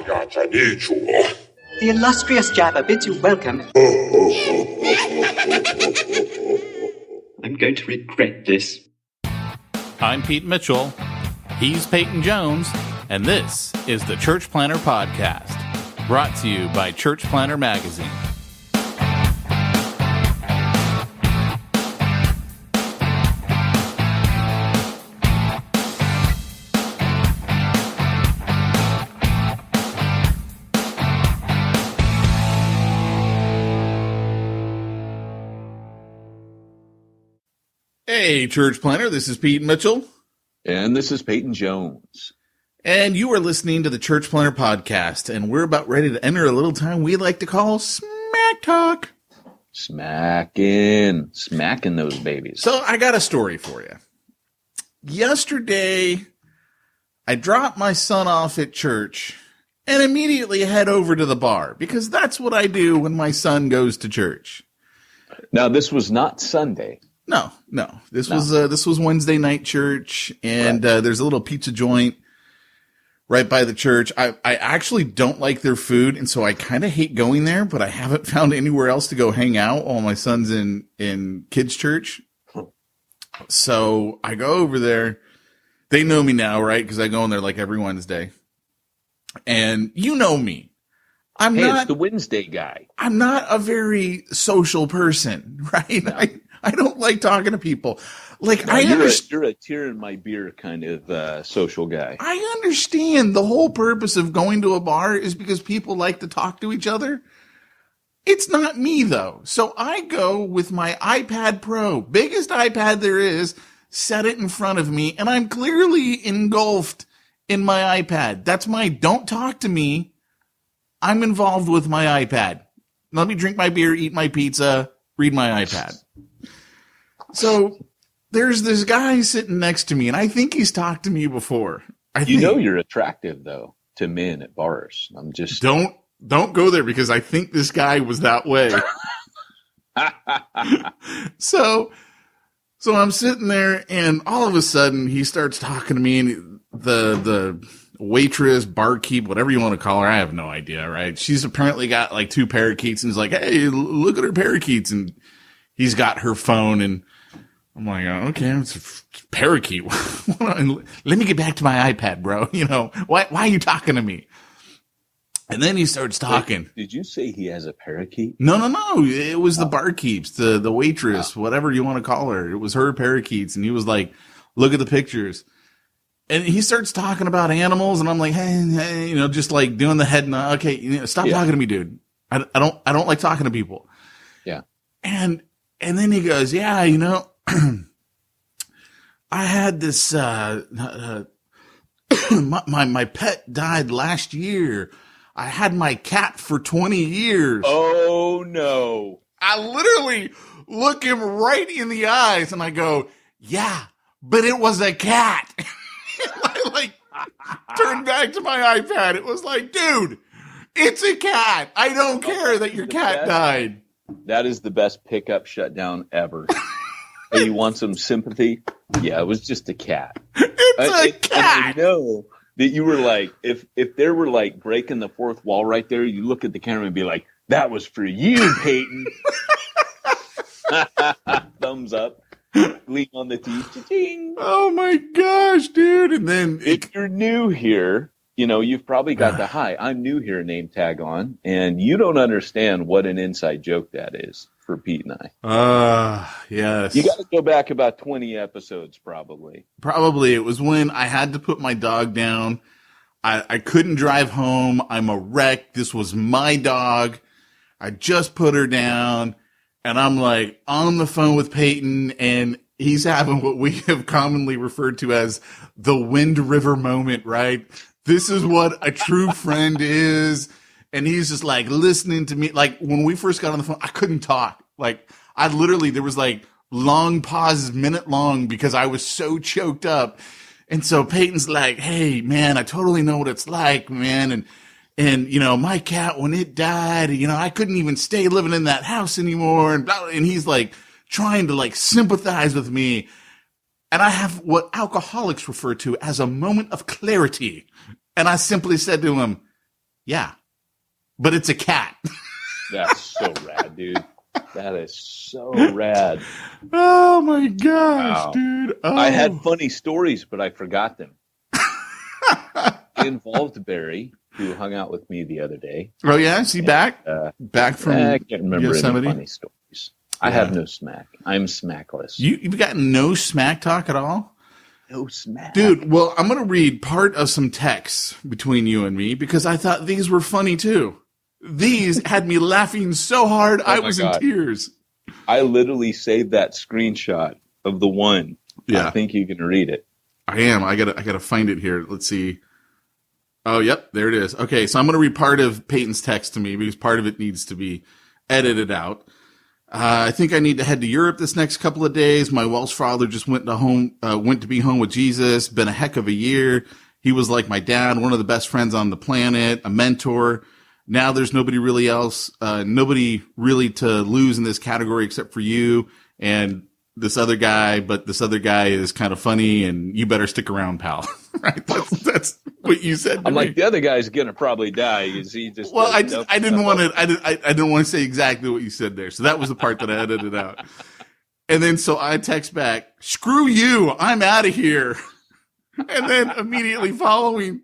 The illustrious Jabba bids you welcome. I'm going to regret this. I'm Pete Mitchell. He's Peyton Jones. And this is the Church Planter Podcast, brought to you by Church Planter Magazine. Hey, Church Planter, this is Pete Mitchell. And this is Peyton Jones. And you are listening to the Church Planter Podcast, and we're about ready to enter a little time we like to call Smack Talk. Smacking those babies. So I got a story for you. Yesterday, I dropped my son off at church and immediately head over to the bar, because that's what I do when my son goes to church. Now, this was not Sunday. No. This was Wednesday night church, and right. There's a little pizza joint right by the church. I actually don't like their food, and so I kind of hate going there, but I haven't found anywhere else to go hang out while my son's in kids' church. So I go over there. They know me now, right? Because I go in there like every Wednesday. And you know me. It's the Wednesday guy. I'm not a very social person, right? No. I don't like talking to people. Like, no, you're a tear in my beer kind of social guy. I understand the whole purpose of going to a bar is because people like to talk to each other. It's not me, though. So I go with my iPad Pro, biggest iPad there is, set it in front of me, and I'm clearly engulfed in my iPad. That's my don't talk to me. I'm involved with my iPad. Let me drink my beer, eat my pizza, read my iPad. So there's this guy sitting next to me, and I think he's talked to me before. You know you're attractive, though, to men at bars. I'm just... Don't go there, because I think this guy was that way. So I'm sitting there, and all of a sudden he starts talking to me, and the waitress, barkeep, whatever you want to call her, I have no idea, right? She's apparently got like 2 parakeets, and he's like, hey, look at her parakeets, and he's got her phone, and I'm like, oh, okay, it's a parakeet. Let me get back to my iPad, bro. You know, why are you talking to me? And then he starts talking. Wait, did you say he has a parakeet? No. It was the barkeeps, the waitress, whatever you want to call her. It was her parakeets. And he was like, look at the pictures. And he starts talking about animals. And I'm like, hey, you know, just like doing the head nod. Okay, you know, stop talking to me, dude. I don't like talking to people. Yeah. And then he goes, yeah, you know, I had this, my pet died last year. I had my cat for 20 years. Oh, no. I literally look him right in the eyes and I go, yeah, but it was a cat. I like turned back to my iPad. It was like, dude, it's a cat. I don't care that your cat died. That is the best pickup shutdown ever. Hey, you want some sympathy? Yeah, it was just a cat. It's a cat. And I know that you were like, if there were like breaking the fourth wall right there, you look at the camera and be like, that was for you, Peyton. Thumbs up. Lean on the teeth. Cha-ching. Oh my gosh, dude. And then if you're new here, you know, you've probably got the hi, I'm new here name tag on, and you don't understand what an inside joke that is for Pete and I. Yes. You got to go back about 20 episodes, probably. Probably. It was when I had to put my dog down. I couldn't drive home. I'm a wreck. This was my dog. I just put her down, and I'm like on the phone with Peyton, and he's having what we have commonly referred to as the Wind River moment, right? This is what a true friend is. And he's just like listening to me. Like when we first got on the phone, I couldn't talk. Like there was like long pauses, minute long, because I was so choked up. And so Peyton's like, hey man, I totally know what it's like, man. And, you know, my cat, when it died, you know, I couldn't even stay living in that house anymore. And he's like trying to like sympathize with me. And I have what alcoholics refer to as a moment of clarity. And I simply said to him, Yeah. But it's a cat. That's so rad, dude. That is so rad. Oh my gosh, Wow. dude. Oh. I had funny stories, but I forgot them. It involved Barry, who hung out with me the other day. Oh yeah, is he back? Back from I can't remember Yosemite? any funny stories. I have no smack. I'm smackless. You've got no smack talk at all? No smack. Dude, well, I'm going to read part of some texts between you and me because I thought these were funny too. These had me laughing so hard I was in tears. I literally saved that screenshot of the one. Yeah. I think you can read it. I am. I gotta find it here. Let's see. Oh, yep, there it is. Okay, so I'm going to read part of Peyton's text to me because part of it needs to be edited out. I think I need to head to Europe this next couple of days. My Welsh father just went to be home with Jesus. Been a heck of a year. He was like my dad, one of the best friends on the planet, a mentor. Now there's nobody really to lose in this category except for you and this other guy, but this other guy is kind of funny and you better stick around, pal. Right? That's what you said to I'm me. like, the other guy's going to probably die. He just well, I didn't want to say exactly what you said there. So that was the part that I edited out. And then so I text back, screw you, I'm out of here. And then immediately following,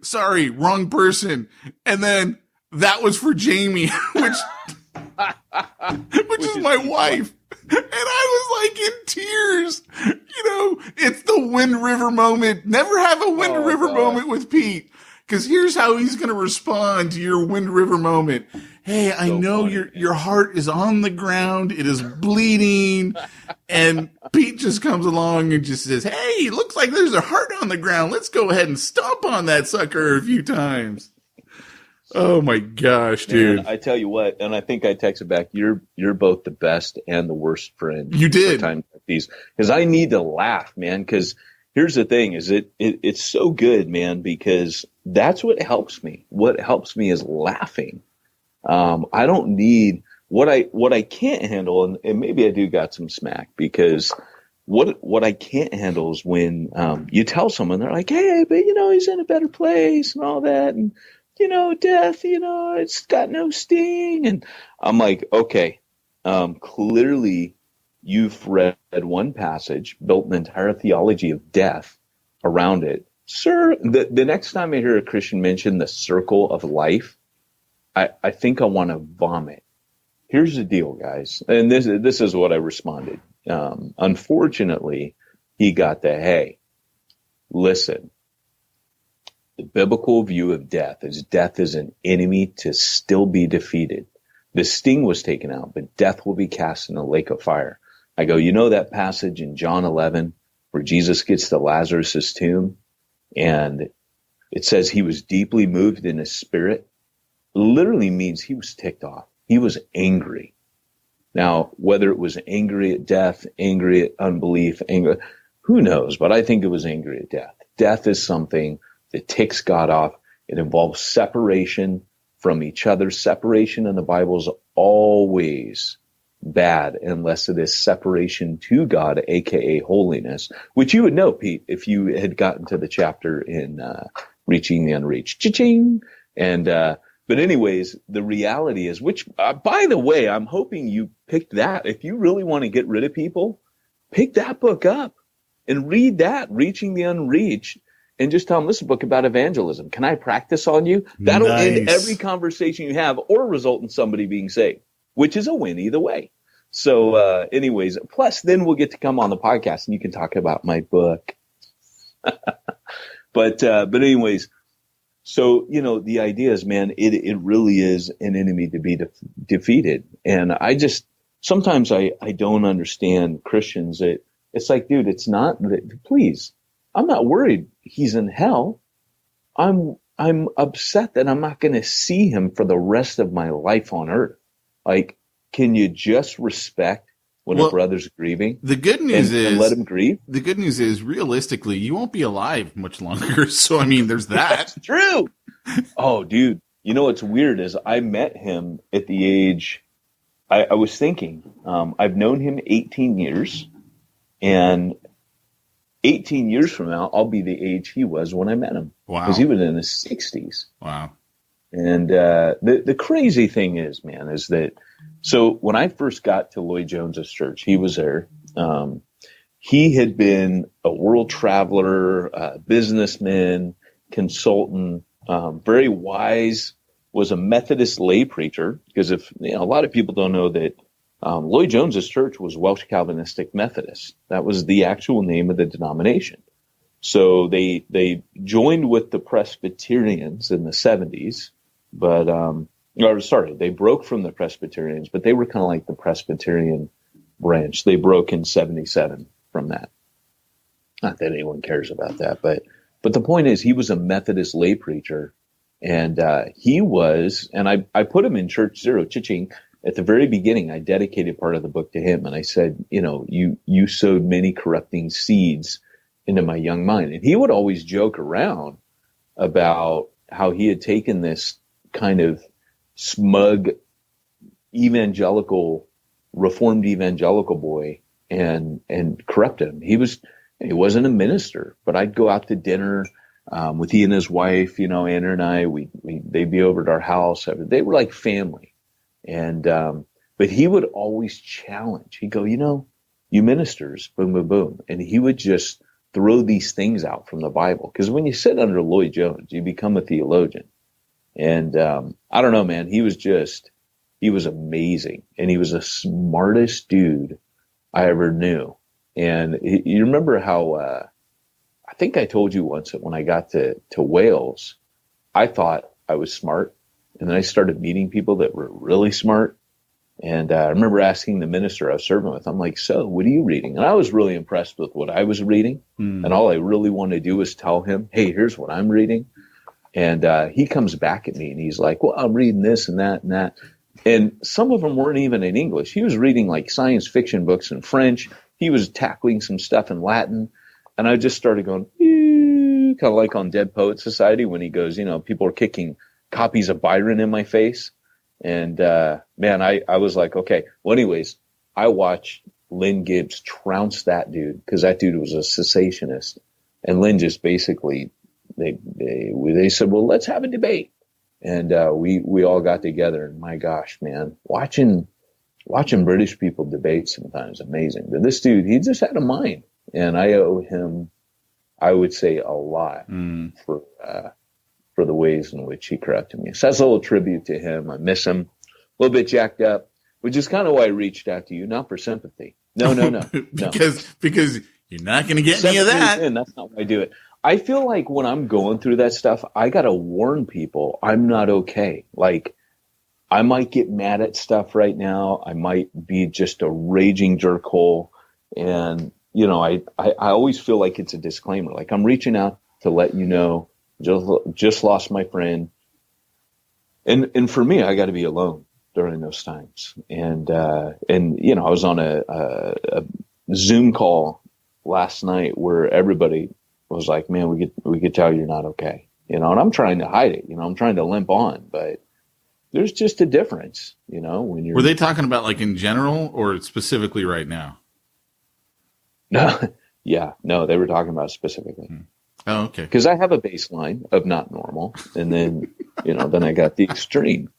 sorry, wrong person. And then that was for Jamie, which is my wife. And I was like in tears. You know, it's the Wind River moment. Never have a Wind River moment with Pete. Because here's how he's going to respond to your Wind River moment. Hey, I know your heart is on the ground. It is bleeding. And Pete just comes along and just says, hey, looks like there's a heart on the ground. Let's go ahead and stomp on that sucker a few times. Oh my gosh, dude. Man, I tell you what, and I think I texted back, you're both the best and the worst friend. You did. Times like these. Because I need to laugh, man. Because here's the thing, is it's so good, man, because that's what helps me. What helps me is laughing. I don't need what I can't handle, and maybe I do got some smack, because what I can't handle is when you tell someone, they're like, hey, but he's in a better place and all that, and death, it's got no sting. And I'm like, okay, clearly you've read one passage, built an entire theology of death around it. Sir, the next time I hear a Christian mention the circle of life, I think I want to vomit. Here's the deal, guys. And this is what I responded. Unfortunately, he got the, hey, listen, the biblical view of death is an enemy to still be defeated. The sting was taken out, but death will be cast in a lake of fire. I go, that passage in John 11 where Jesus gets to Lazarus' tomb and it says he was deeply moved in his spirit? Literally means he was ticked off. He was angry. Now, whether it was angry at death, angry at unbelief, angry, who knows? But I think it was angry at death. Death is something that ticks God off. It involves separation from each other. Separation in the Bible is always bad unless it is separation to God, aka holiness, which you would know, Pete, if you had gotten to the chapter in Reaching the Unreached. Cha-ching! And but anyways, the reality is, which by the way, I'm hoping you picked that. If you really want to get rid of people, pick that book up and read that, Reaching the Unreached. And just tell them, this is a book about evangelism. Can I practice on you? That'll end every conversation you have or result in somebody being saved, which is a win either way. So anyways, plus then we'll get to come on the podcast and you can talk about my book. But anyways, so, the idea is, man, it really is an enemy to be defeated. And sometimes I don't understand Christians. It's like, dude, it's not, please. I'm not worried he's in hell. I'm upset that I'm not going to see him for the rest of my life on earth. Like, can you just respect when a brother's grieving? The good news is, and let him grieve. The good news is, realistically, you won't be alive much longer. So, I mean, there's that. That's true. Oh, dude. What's weird is I met him at the age, I was thinking, I've known him 18 years, and 18 years from now, I'll be the age he was when I met him. Wow. Because he was in his 60s. Wow. And the crazy thing is, man, is that so when I first got to Lloyd Jones's church, he was there. He had been a world traveler, businessman, consultant, very wise, was a Methodist lay preacher. Because if a lot of people don't know that Lloyd Jones's church was Welsh Calvinistic Methodist. That was the actual name of the denomination. So they joined with the Presbyterians in the 70s, but they broke from the Presbyterians, but they were kind of like the Presbyterian branch. They broke in 77 from that. Not that anyone cares about that, but the point is he was a Methodist lay preacher, and he was, and I put him in Church Zero, Chiching. At the very beginning, I dedicated part of the book to him, and I said, you sowed many corrupting seeds into my young mind. And he would always joke around about how he had taken this kind of smug reformed evangelical boy and corrupted him. He wasn't a minister, but I'd go out to dinner with he and his wife, Anna and I, they'd be over at our house. They were like family. And, but he would always challenge. He'd go, you ministers, boom, boom, boom. And he would just throw these things out from the Bible. Because when you sit under Lloyd Jones, you become a theologian. And, I don't know, man, he was amazing. And he was the smartest dude I ever knew. And you remember how, I think I told you once that when I got to Wales, I thought I was smart. And then I started meeting people that were really smart. And I remember asking the minister I was serving with, I'm like, so what are you reading? And I was really impressed with what I was reading. And all I really wanted to do was tell him, hey, here's what I'm reading. And he comes back at me and he's like, well, I'm reading this and that and that. And some of them weren't even in English. He was reading like science fiction books in French. He was tackling some stuff in Latin. And I just started going, kind of like on Dead Poet Society when he goes, people are kicking copies of Byron in my face. And, man, I was like, okay. Well, anyways, I watched Lynn Gibbs trounce that dude because that dude was a cessationist. And Lynn just basically, they said, well, let's have a debate. And, we all got together, and my gosh, man, watching British people debate sometimes amazing. But this dude, he just had a mind, and I owe him, I would say, a lot for the ways in which he corrected me. So that's a little tribute to him. I miss him. A little bit jacked up, which is kind of why I reached out to you, not for sympathy. No. because you're not going to get any of that. And that's not why I do it. I feel like when I'm going through that stuff, I got to warn people I'm not okay. Like, I might get mad at stuff right now. I might be just a raging jerkhole. And, I always feel like it's a disclaimer. Like, I'm reaching out to let you know, just lost my friend. And for me, I got to be alone during those times. And I was on a Zoom call last night where everybody was like, man, we could tell you're not okay. And I'm trying to hide it. I'm trying to limp on, but there's just a difference, when you're. Were they talking about like in general or specifically right now? No, yeah, no, they were talking about specifically. Oh, okay. Because I have a baseline of not normal, and then, then I got the extreme.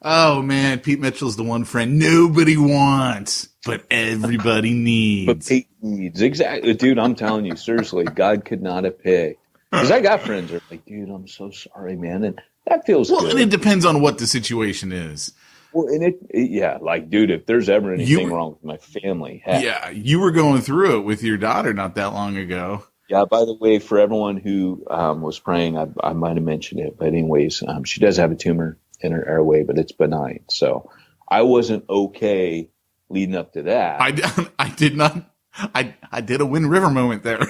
Oh, man, Pete Mitchell's the one friend nobody wants, but everybody needs. But Pete needs. Exactly. Dude, I'm telling you, seriously, God could not have picked. Because I got friends that are like, dude, I'm so sorry, man. And that feels good. Well, and it depends on what the situation is. Well, and yeah, like, dude, if there's ever anything wrong with my family, heck. Yeah, you were going through it with your daughter not that long ago. Yeah, by the way, for everyone who was praying, I might have mentioned it, but anyways, she does have a tumor in her airway, but it's benign. So I wasn't okay leading up to that. I did not. I did a Wind River moment there.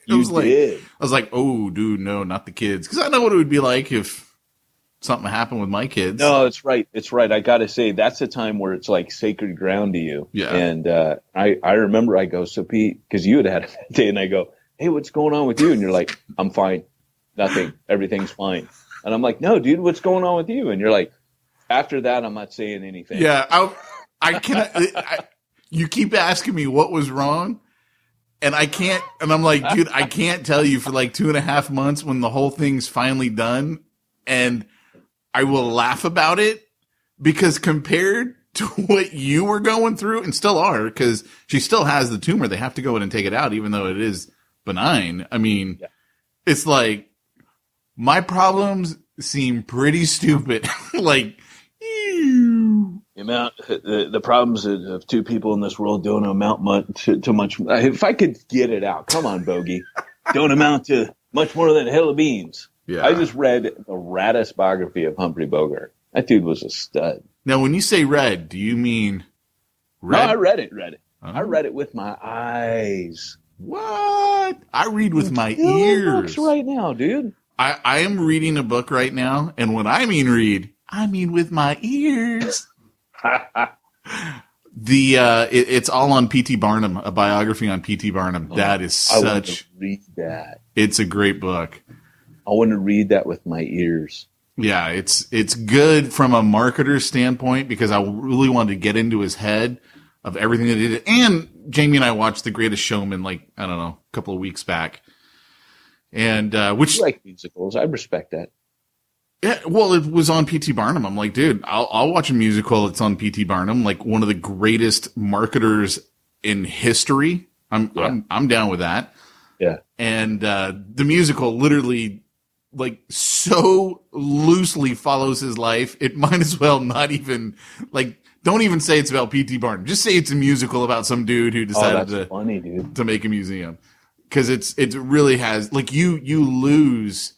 You did. I was like, oh, dude, no, not the kids. Because I know what it would be like if something happened with my kids. No, it's right. It's right. I got to say, that's a time where it's like sacred ground to you. Yeah. And I remember I go, so Pete, because you had a bad day, and I go, hey, what's going on with you? And you're like, I'm fine. Nothing. Everything's fine. And I'm like, no, dude, what's going on with you? And you're like, after that, I'm not saying anything. Yeah. I can't. You keep asking me what was wrong. And I can't, and I'm like, dude, I can't tell you for like 2.5 months when the whole thing's finally done. And I will laugh about it because compared to what you were going through and still are, because she still has the tumor. They have to go in and take it out, even though it is benign. I mean, it's like my problems seem pretty stupid. Like, the problems of two people in this world don't amount much to much. If I could get it out, come on, Bogey, don't amount to much more than a hill of beans. Yeah. I just read the raddest biography of Humphrey Bogart. That dude was a stud. Now, when you say read, do you mean read? No, I read it. Oh. I read it with my eyes. What? I read with my Still ears books right now, dude. I am reading a book right now, and when I mean read, I mean with my ears. It's all on P.T. Barnum, a biography on P.T. Barnum. That is such. I want to read that. It's a great book. I want to read that with my ears. Yeah, it's good from a marketer's standpoint because I really wanted to get into his head of everything that he did. And Jamie and I watched The Greatest Showman, like, I don't know, a couple of weeks back. And, which. I like musicals. I respect that. Yeah, well, it was on P.T. Barnum. I'm like, dude, I'll watch a musical. It's on P.T. Barnum, like one of the greatest marketers in history. I'm down with that. Yeah. And, the musical literally, like, so loosely follows his life. It might as well not even, like, don't even say it's about P.T. Barnum. Just say it's a musical about some dude who decided funny, dude. to make a museum. Cause it really has, like, you lose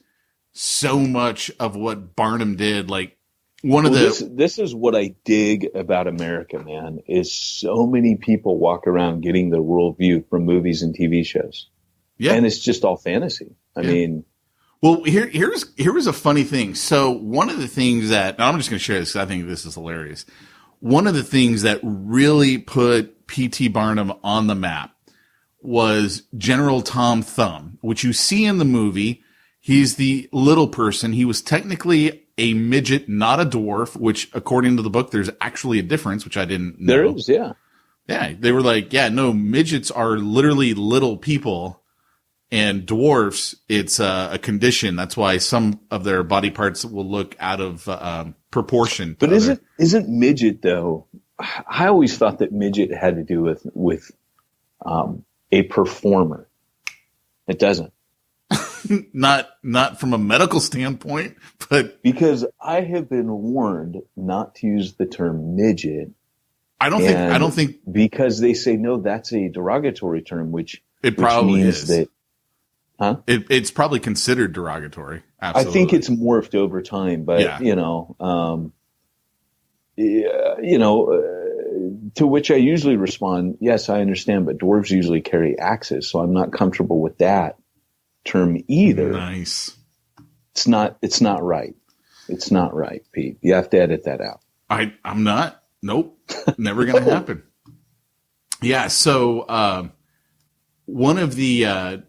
so much of what Barnum did. Like this is what I dig about America, man, is so many people walk around getting their worldview from movies and TV shows. Yeah. And it's just all fantasy. I mean, well, here was a funny thing. So one of the things that, and I'm just going to share this because I think this is hilarious. One of the things that really put P.T. Barnum on the map was General Tom Thumb, which you see in the movie. He's the little person. He was technically a midget, not a dwarf, which according to the book, there's actually a difference, which I didn't know. There is, yeah. Yeah, they were like, yeah, no, midgets are literally little people, and dwarfs, it's a condition. That's why some of their body parts will look out of proportion. But isn't midget, though, I always thought that midget had to do with a performer. It doesn't. Not from a medical standpoint, but because I have been warned not to use the term midget. I don't think because they say no, that's a derogatory term, which probably means is. That, huh? It's probably considered derogatory. Absolutely. I think it's morphed over time, but to which I usually respond, yes, I understand, but dwarves usually carry axes, so I'm not comfortable with that term either. Nice. It's not right. It's not right, Pete. You have to edit that out. I'm not. Nope. Never going to happen. Yeah. So, one of the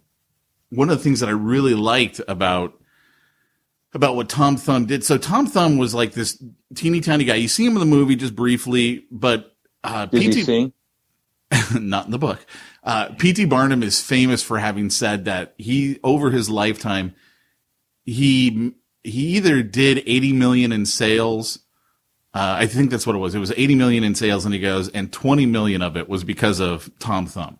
things that I really liked about what Tom Thumb did. So Tom Thumb was like this teeny tiny guy. You see him in the movie just briefly, but, Does he sing? Not in the book. P.T. Barnum is famous for having said that over his lifetime, he either did 80 million in sales. I think that's what it was. It was 80 million in sales, and he goes, and 20 million of it was because of Tom Thumb.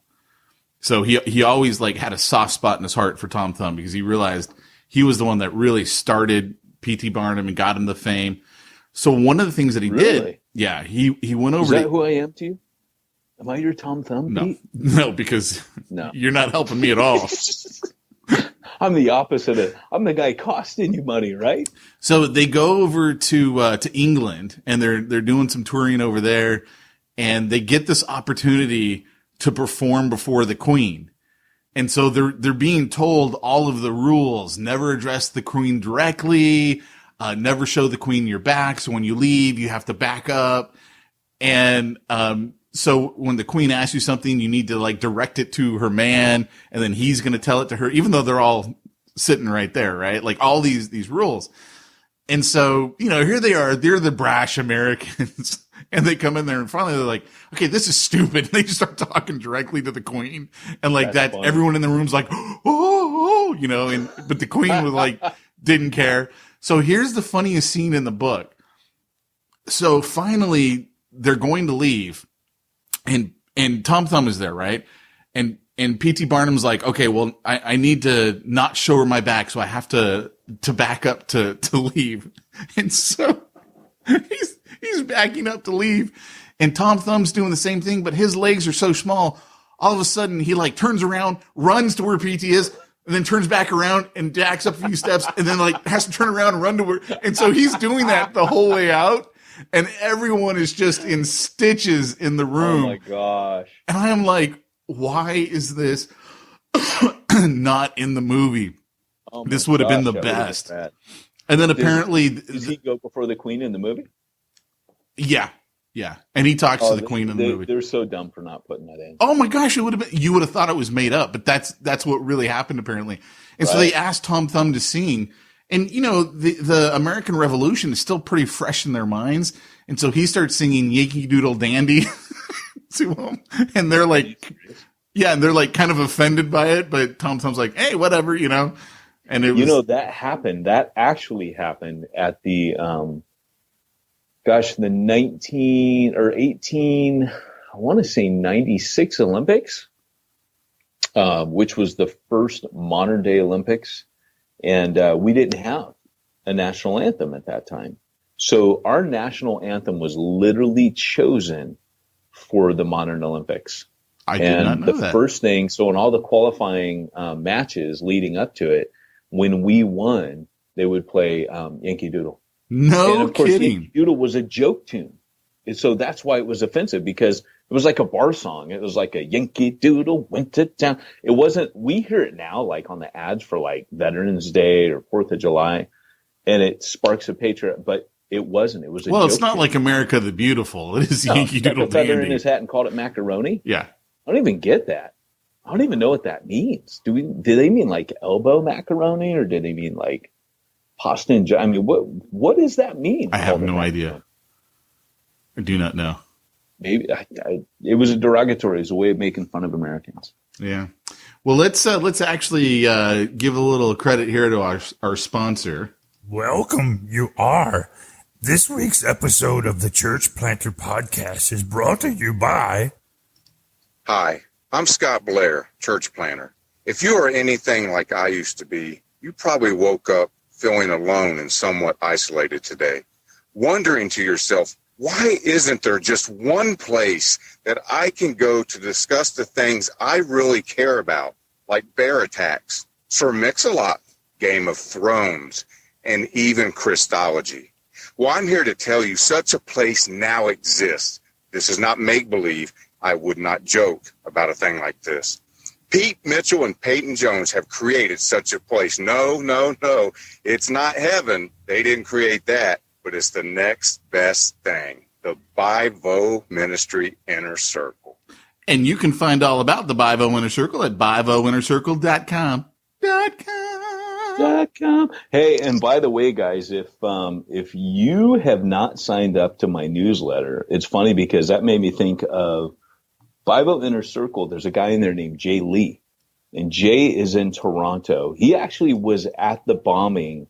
So he always like had a soft spot in his heart for Tom Thumb because he realized he was the one that really started P.T. Barnum and got him the fame. So one of the things that he did, yeah, he went over. Is that who I am to you? Am I your Tom Thumb, Pete? No, because you're not helping me at all. I'm the opposite. I'm the guy costing you money, right? So they go over to England, and they're doing some touring over there, and they get this opportunity to perform before the Queen. And so they're being told all of the rules: never address the Queen directly, never show the Queen your back. So when you leave, you have to back up, and so when the Queen asks you something, you need to like direct it to her man, and then he's going to tell it to her, even though they're all sitting right there, right? Like all these rules. And so, here they are, they're the brash Americans, and they come in there and finally they're like, okay, this is stupid. And they just start talking directly to the Queen. And like that's funny. Everyone in the room's like, but the Queen was like, didn't care. So here's the funniest scene in the book. So finally they're going to leave and Tom Thumb is there, right? And P.T. Barnum's like, okay, well, I need to not show her my back, so I have to back up to leave. And so he's backing up to leave, and Tom Thumb's doing the same thing, but his legs are so small. All of a sudden, he like turns around, runs to where P.T. is, and then turns back around and backs up a few steps, and then like has to turn around and run to her. And so he's doing that the whole way out, and everyone is just in stitches in the room. Oh my gosh! And I am like, why is this not in the movie? Oh this would have been the best. And then apparently, does he go before the Queen in the movie? Yeah. And he talks to the Queen in the movie. They're so dumb for not putting that in. Oh my gosh, you would have thought it was made up, but that's what really happened apparently. And so they asked Tom Thumb to sing. And you know, the American Revolution is still pretty fresh in their minds. And so he starts singing Yankee Doodle Dandy to them. And they're like, yeah, and they're like kind of offended by it, but Tom Thumb's like, hey, whatever, you know. And it was, that happened. That actually happened at the, the 19 or 18, I want to say 96 Olympics, which was the first modern day Olympics. And we didn't have a national anthem at that time. So our national anthem was literally chosen for the modern Olympics. I did not know that. First thing, so in all the qualifying matches leading up to it, when we won, they would play Yankee Doodle. No and of course, kidding. Yankee Doodle was a joke tune. And so that's why it was offensive, because it was like a bar song. It was like a Yankee Doodle went to town. It wasn't, we hear it now like on the ads for like Veterans Day or 4th of July, and it sparks a patriot, but it wasn't. It was a joke it's not tune. like America the Beautiful. It is Yankee Doodle Stuck a feather in Dandy. his hat and called it macaroni. Yeah. I don't even get that. I don't even know what that means. Do they mean like elbow macaroni, or did they mean like pasta and I mean, what does that mean? I have no idea. I do not know. Maybe it was a derogatory. It's a way of making fun of Americans. Yeah. Well, let's actually give a little credit here to our sponsor. Welcome, you are. This week's episode of the Church Planter Podcast is brought to you by... Hi, I'm Scott Blair, church planter. If you are anything like I used to be, you probably woke up feeling alone and somewhat isolated today, wondering to yourself, why isn't there just one place that I can go to discuss the things I really care about, like bear attacks, Sir Mix-a-Lot, Game of Thrones, and even Christology? Well, I'm here to tell you such a place now exists. This is not make-believe. I would not joke about a thing like this. Pete Mitchell and Peyton Jones have created such a place. No. It's not heaven. They didn't create that, but it's the next best thing. The Bivo Ministry Inner Circle. And you can find all about the Bivo Inner Circle at bivoinnercircle.com. Hey, and by the way, guys, if you have not signed up to my newsletter, it's funny because that made me think of Bible Inner Circle. There's a guy in there named Jay Lee, and Jay is in Toronto. He actually was at the bombing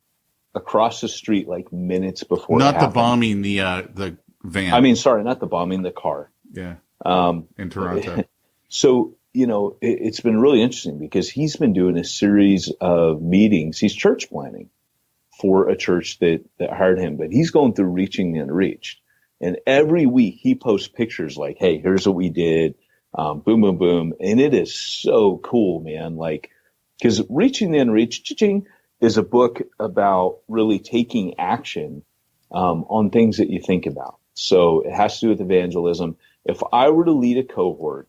across the street like minutes before. Not the bombing, the van. I mean, sorry, not the bombing, the car. Yeah. In Toronto. So, it's been really interesting because he's been doing a series of meetings. He's church planning for a church that hired him, but he's going through reaching the unreached. And every week he posts pictures like, hey, here's what we did. Boom, boom, boom. And it is so cool, man. Like, because Reaching the Unreached, cha-ching, is a book about really taking action on things that you think about. So it has to do with evangelism. If I were to lead a cohort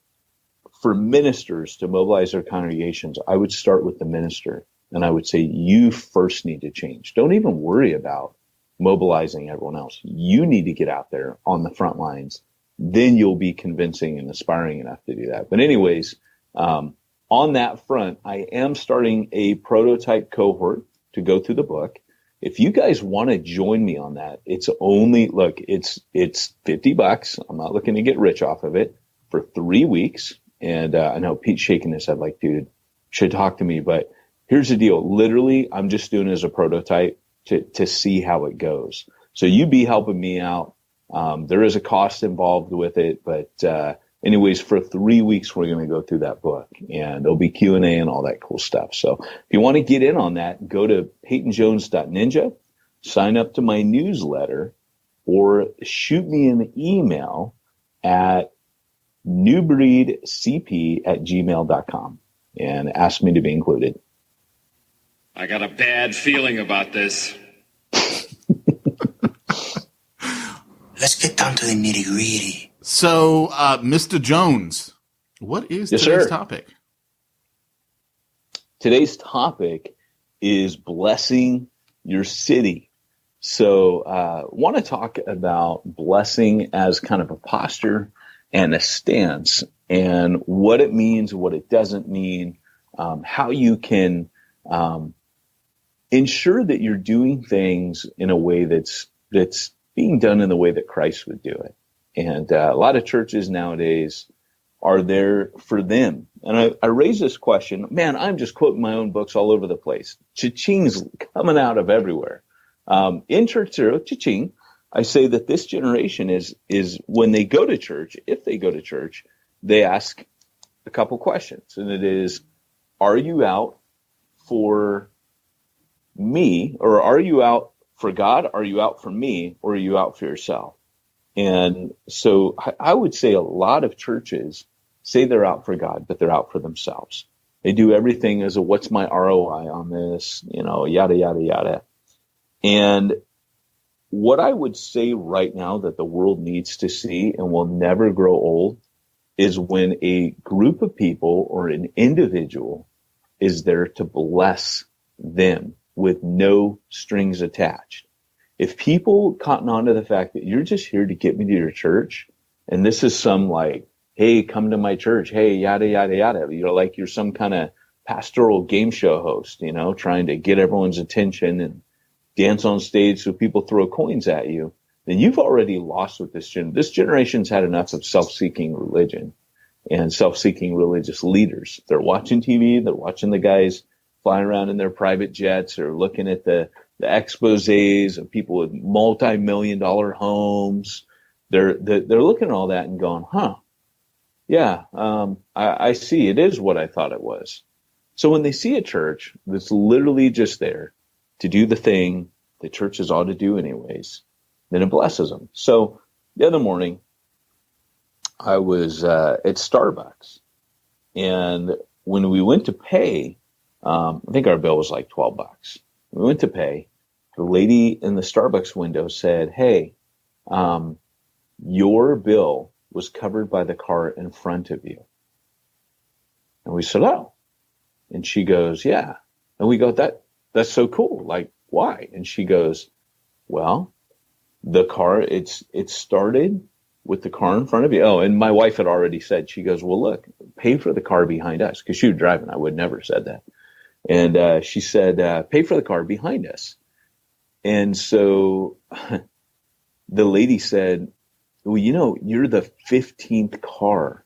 for ministers to mobilize their congregations, I would start with the minister. And I would say, you first need to change. Don't even worry about mobilizing everyone else. You need to get out there on the front lines. Then you'll be convincing and aspiring enough to do that. But anyways, on that front, I am starting a prototype cohort to go through the book. If you guys want to join me on that, it's $50. I'm not looking to get rich off of it, for 3 weeks. And I know Pete's shaking his head like, dude, should talk to me. But here's the deal. Literally, I'm just doing it as a prototype to see how it goes. So you be helping me out. There is a cost involved with it, but anyways, for 3 weeks, we're going to go through that book, and there'll be Q&A and all that cool stuff. So if you want to get in on that, go to peytonjones.ninja, sign up to my newsletter, or shoot me an email at newbreedcp@gmail.com and ask me to be included. I got a bad feeling about this. Let's get down to the nitty-gritty. So, Mr. Jones, what is Yes, today's sir. topic? Today's topic is blessing your city. So, want to talk about blessing as kind of a posture and a stance, and what it means, what it doesn't mean, how you can ensure that you're doing things in a way that's being done in the way that Christ would do it. And a lot of churches nowadays are there for them. And I raise this question, man, I'm just quoting my own books all over the place. Cha-ching's coming out of everywhere. In Church Zero, cha-ching, I say that this generation is when they go to church, if they go to church, they ask a couple questions. And it is, are you out for me, or are you out for God? Are you out for me, or are you out for yourself? And so I would say a lot of churches say they're out for God, but they're out for themselves. They do everything as a, what's my ROI on this, yada, yada, yada. And what I would say right now that the world needs to see and will never grow old is when a group of people or an individual is there to bless them with no strings attached. If people cotton on to the fact that you're just here to get me to your church, and this is some like, hey, come to my church, hey, yada, yada, yada, like you're some kind of pastoral game show host, trying to get everyone's attention and dance on stage so people throw coins at you, then you've already lost with this generation. This generation's had enough of self-seeking religion and self-seeking religious leaders. They're watching TV, they're watching the guys flying around in their private jets, or looking at the exposés of people with multi-million-dollar homes. They're looking at all that and going, yeah, I see. It is what I thought it was. So when they see a church that's literally just there to do the thing that churches ought to do anyways, then it blesses them. So the other morning, I was at Starbucks, and when we went to pay, I think our bill was like $12. We went to pay. The lady in the Starbucks window said, hey, your bill was covered by the car in front of you. And we said, oh. And she goes, yeah. And we go, that's so cool. Like, why? And she goes, well, the car, it started with the car in front of you. Oh, and my wife had already said, she goes, well, look, pay for the car behind us. Because she was driving. I would never have said that. And she said, pay for the car behind us. And so the lady said, well, you're the 15th car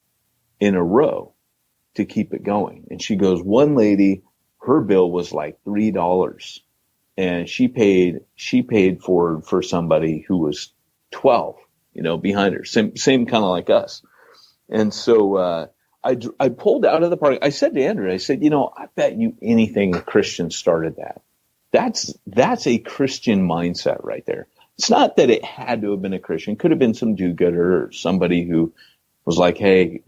in a row to keep it going. And she goes, one lady, her bill was like $3. And she paid for somebody who was 12, behind her, same kind of like us. And so, I pulled out of the party. I said to Andrew, I said, I bet you anything a Christian started that. That's a Christian mindset right there. It's not that it had to have been a Christian. It could have been some do-gooder or somebody who was like, hey,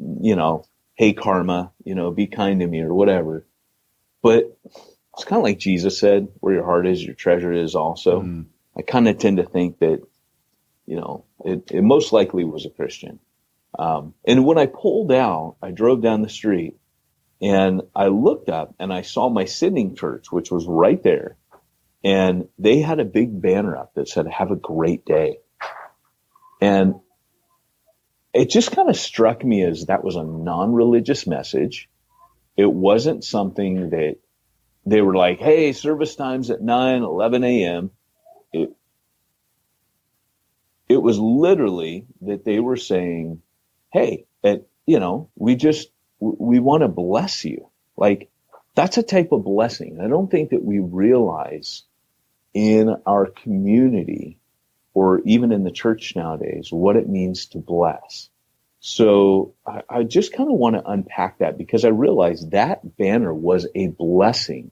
hey, karma, be kind to me or whatever. But it's kind of like Jesus said, where your heart is, your treasure is also. Mm. I kind of tend to think that, it most likely was a Christian. And when I pulled out, I drove down the street and I looked up and I saw my sitting church, which was right there. And they had a big banner up that said, have a great day. And it just kind of struck me as that was a non-religious message. It wasn't something that they were like, hey, service time's at 11 a.m. It was literally that they were saying, hey, we want to bless you. Like, that's a type of blessing. I don't think that we realize in our community, or even in the church nowadays, what it means to bless. So I just kind of want to unpack that, because I realized that banner was a blessing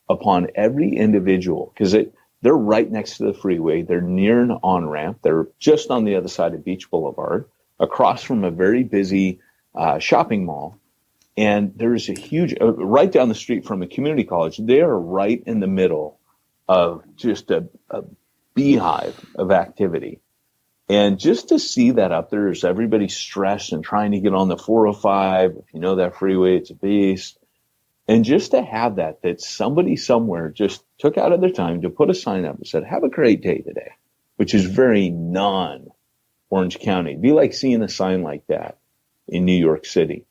upon every individual, because they're right next to the freeway. They're near an on-ramp. They're just on the other side of Beach Boulevard, across from a very busy shopping mall. And there's a huge, right down the street from a community college. They are right in the middle of just a beehive of activity. And just to see that up there as everybody's stressed and trying to get on the 405, if you know that freeway, it's a beast. And just to have that somebody somewhere just took out of their time to put a sign up and said, have a great day today, which is very non-Orange County. It'd be like seeing a sign like that in New York City.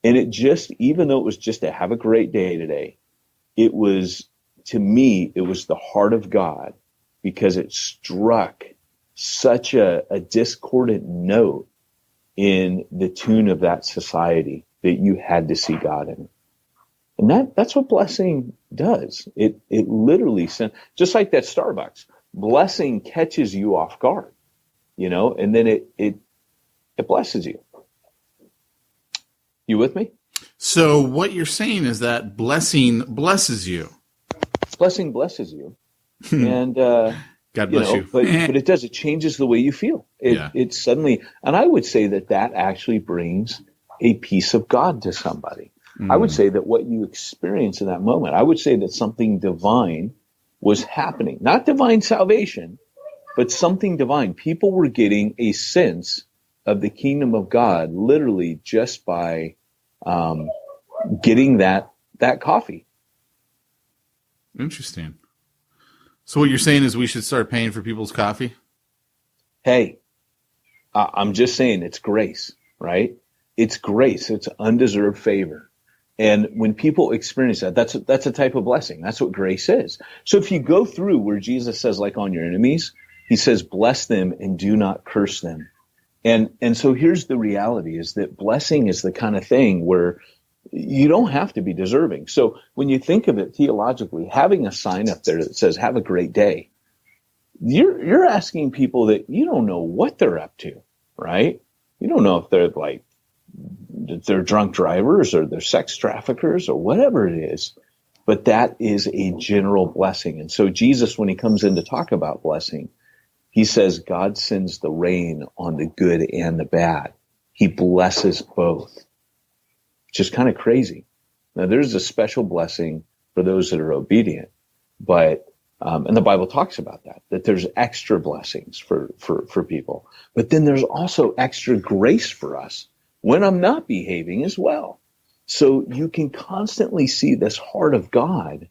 And it just, even though it was just to have a great day today, it was, to me, it was the heart of God, because it struck such a discordant note in the tune of that society that you had to see God in it. And that's what blessing does. It literally sent, just like that Starbucks, blessing catches you off guard, and then it blesses you. You with me? So what you're saying is that blessing blesses you. Blessing blesses you. And, God bless you. But it does. It changes the way you feel. It suddenly, and I would say that actually brings a peace of God to somebody. I would say that what you experience in that moment, I would say that something divine was happening. Not divine salvation, but something divine. People were getting a sense of the kingdom of God literally just by getting that coffee. Interesting. So what you're saying is we should start paying for people's coffee? Hey, I'm just saying it's grace, right? It's grace. It's undeserved favor. And when people experience that, that's a type of blessing. That's what grace is. So if you go through where Jesus says, like, on your enemies, he says, bless them and do not curse them. And so here's the reality, is that blessing is the kind of thing where you don't have to be deserving. So when you think of it theologically, having a sign up there that says, have a great day, you're asking people that you don't know what they're up to, right? You don't know if they're drunk drivers or they're sex traffickers or whatever it is, but that is a general blessing. And so Jesus, when he comes in to talk about blessing, he says God sends the rain on the good and the bad. He blesses both, which is kind of crazy. Now, there's a special blessing for those that are obedient, but and the Bible talks about that there's extra blessings for people. But then there's also extra grace for us when I'm not behaving as well. So you can constantly see this heart of God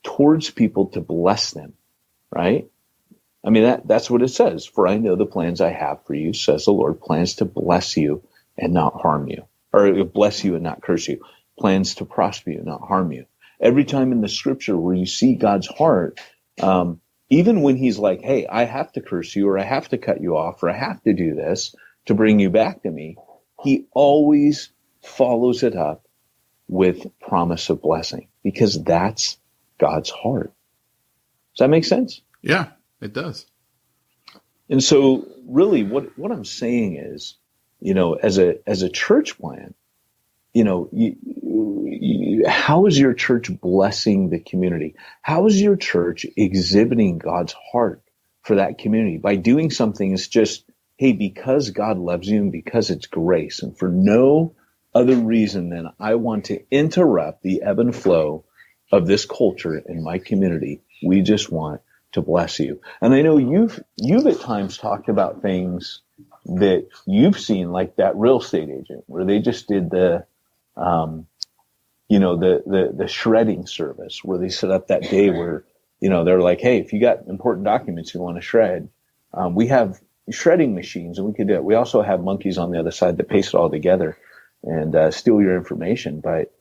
towards people to bless them, right? I mean, that's what it says. For I know the plans I have for you, says the Lord, plans to bless you and not harm you, or bless you and not curse you, plans to prosper you, not harm you. Every time in the scripture where you see God's heart, even when he's like, hey, I have to curse you, or I have to cut you off, or I have to do this to bring you back to me, he always follows it up with promise of blessing, because that's God's heart. Does that make sense? Yeah, it does. And so really what I'm saying is, as a church plant, how is your church blessing the community? How is your church exhibiting God's heart for that community? By doing something is just, hey, because God loves you and because it's grace, and for no other reason than I want to interrupt the ebb and flow of this culture in my community. We just want to bless you. And I know you've at times talked about things that you've seen, like that real estate agent where they just did the shredding service, where they set up that day where, they're like, hey, if you got important documents you want to shred, we have shredding machines and we could do it. We also have monkeys on the other side that paste it all together and steal your information. But,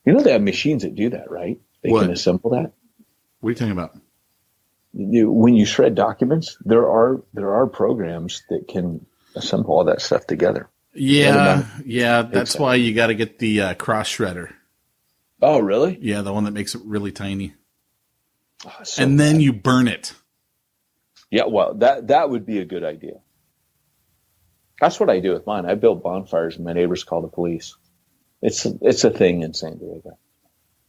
they have machines that do that, right? They can assemble that. What are you talking about? When you shred documents, there are programs that can assemble all that stuff together. Yeah. That's why you got to get the cross shredder. Oh, really? Yeah, the one that makes it really tiny. So and then you burn it. yeah, well, that would be a good idea. That's what I do with mine. I build bonfires and my neighbors call the police. It's a thing in San Diego.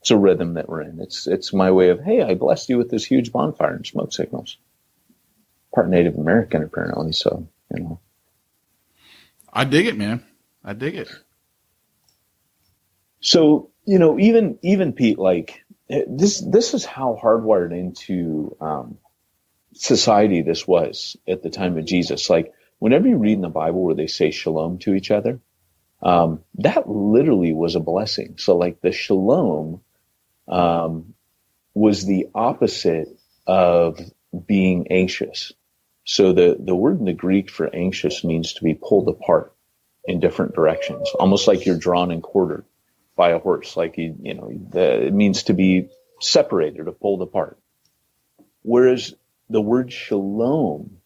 It's a rhythm that we're in. It's my way of, hey, I blessed you with this huge bonfire and smoke signals. Part Native American, apparently. So, I dig it, man. I dig it. So, even Pete, like this is how hardwired into society this was at the time of Jesus. Like whenever you read in the Bible where they say shalom to each other, that literally was a blessing. So like the shalom was the opposite of being anxious. So the word in the Greek for anxious means to be pulled apart in different directions, almost like you're drawn and quartered by a horse. Like it means to be separated or pulled apart. Whereas the word shalom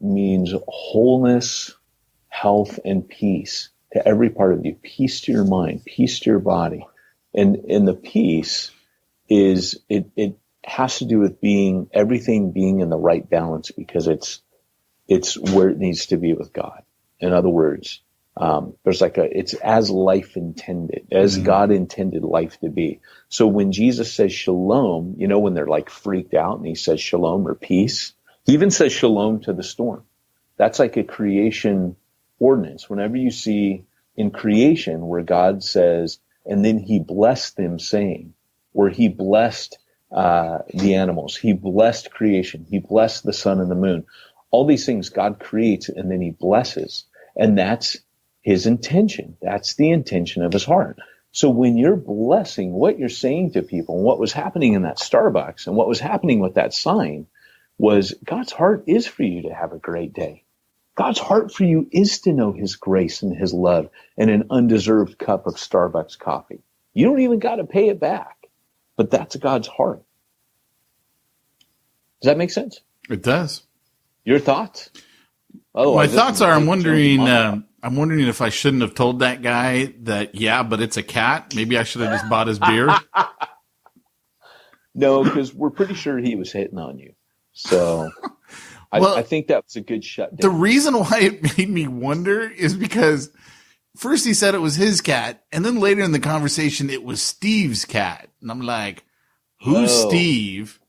means wholeness, health, and peace to every part of you. Peace to your mind, peace to your body. And the peace is, it has to do with everything being in the right balance, because it's where it needs to be with God. In other words, there's it's as life intended, as God intended life to be. So when Jesus says shalom, when they're like freaked out and he says shalom or peace, he even says shalom to the storm. That's like a creation ordinance. Whenever you see in creation where God says, and then he blessed them, saying, where he blessed the animals, he blessed creation, he blessed the sun and the moon. All these things God creates and then he blesses. And that's his intention. That's the intention of his heart. So when you're blessing, what you're saying to people, and what was happening in that Starbucks and what was happening with that sign was God's heart is for you to have a great day. God's heart for you is to know his grace and his love and an undeserved cup of Starbucks coffee. You don't even got to pay it back, but that's God's heart. Does that make sense? It does. Your thoughts? Oh, my thoughts are, I'm wondering if I shouldn't have told that guy that, yeah, but it's a cat. Maybe I should have just bought his beer. No, because we're pretty sure he was hitting on you. So I think that was a good shutdown. The reason why it made me wonder is because first he said it was his cat, and then later in the conversation it was Steve's cat. And I'm like, who's Steve?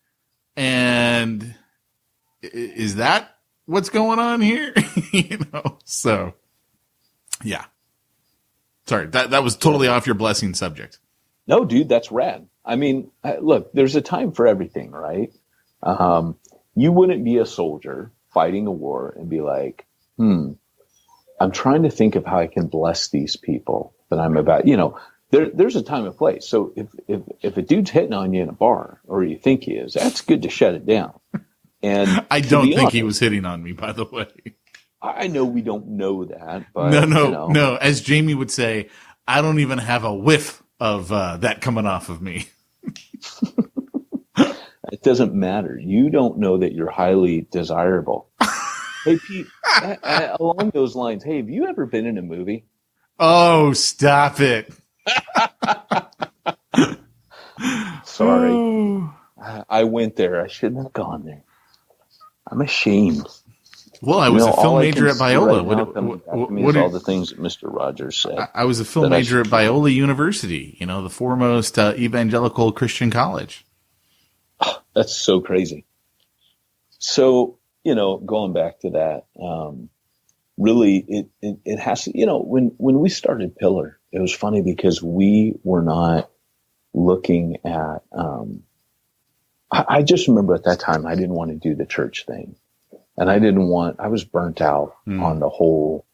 And is that what's going on here? So yeah. Sorry, that was totally off your blessing subject. No, dude, that's rad. I mean, look, there's a time for everything, right? You wouldn't be a soldier fighting a war and be like, I'm trying to think of how I can bless these people that I'm about. There's a time and place. So if a dude's hitting on you in a bar, or you think he is, that's good to shut it down. And I don't think he was hitting on me, by the way. I know we don't know that, but no. As Jamie would say, I don't even have a whiff of that coming off of me. It doesn't matter. You don't know that you're highly desirable. Hey, Pete, along those lines, hey, have you ever been in a movie? Oh, stop it. Sorry. Oh. I went there. I shouldn't have gone there. I'm ashamed. Well, I was a film major at Biola. What are all the things that Mr. Rogers said? I was a film major at Biola University, the foremost evangelical Christian college. That's so crazy. So, going back to that, really, it has to, when we started Pillar, it was funny because we were not looking at, I just remember at that time, I didn't want to do the church thing. And I was burnt out on the whole,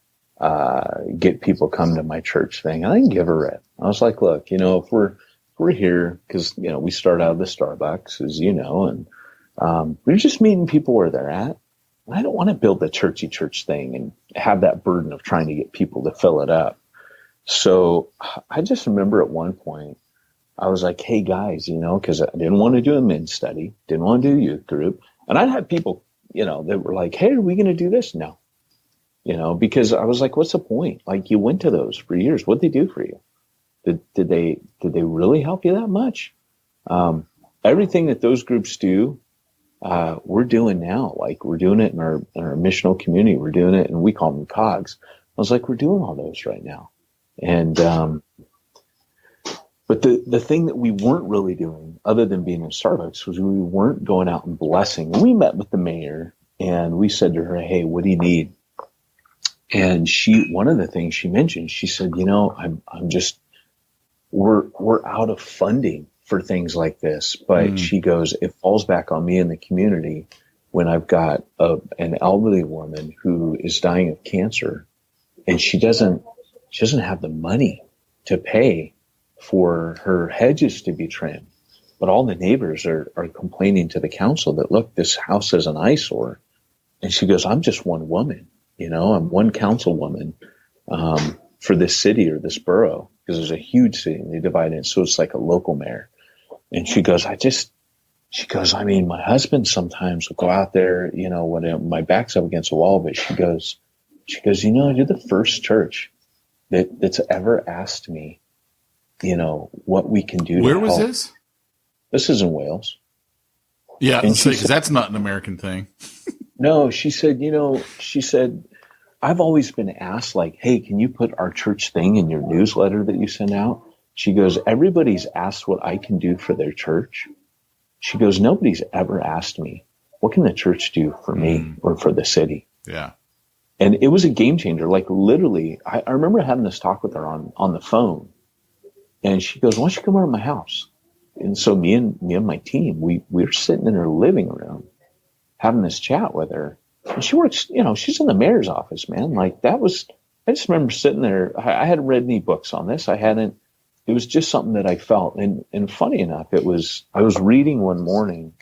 get people come to my church thing. I didn't give a rip. I was like, look, if we're here, cause, we start out of the Starbucks, as you know, and, we're just meeting people where they're at. And I don't want to build the churchy church thing and have that burden of trying to get people to fill it up. So I just remember at one point, I was like, hey guys, cause I didn't want to do a men's study, didn't want to do a youth group. And I'd have people, that were like, hey, are we going to do this? No, because I was like, what's the point? Like you went to those for years. What'd they do for you? Did they really help you that much? everything that those groups do, we're doing now. Like we're doing it in our missional community. We're doing it, and we call them COGs. I was like, we're doing all those right now. And, but the thing that we weren't really doing other than being in Starbucks was we weren't going out and blessing. We met with the mayor and we said to her, hey, what do you need? And one of the things she mentioned, she said, we're out of funding for things like this. But she goes, it falls back on me in the community when I've got an elderly woman who is dying of cancer and she doesn't have the money to pay for her hedges to be trimmed. But all the neighbors are complaining to the council that, look, this house is an eyesore. And she goes, I'm just one woman. I'm one councilwoman for this city or this borough, because there's a huge city and they divide it. So it's like a local mayor. And she goes, I mean, my husband sometimes will go out there, when my back's up against a wall, but she goes, you're the first church that's ever asked me, what we can do. Where was this? This is in Wales. Yeah, because that's not an American thing. No, she said, I've always been asked, like, hey, can you put our church thing in your newsletter that you send out? She goes, everybody's asked what I can do for their church. She goes, nobody's ever asked me, what can the church do for me or for the city? Yeah. And it was a game changer. Like literally, I remember having this talk with her on the phone. And she goes, why don't you come over to my house? And so me and my team, we were sitting in her living room having this chat with her. And she works, she's in the mayor's office, man. Like I just remember sitting there. I hadn't read any books on this. It was just something that I felt. And funny enough, I was reading one morning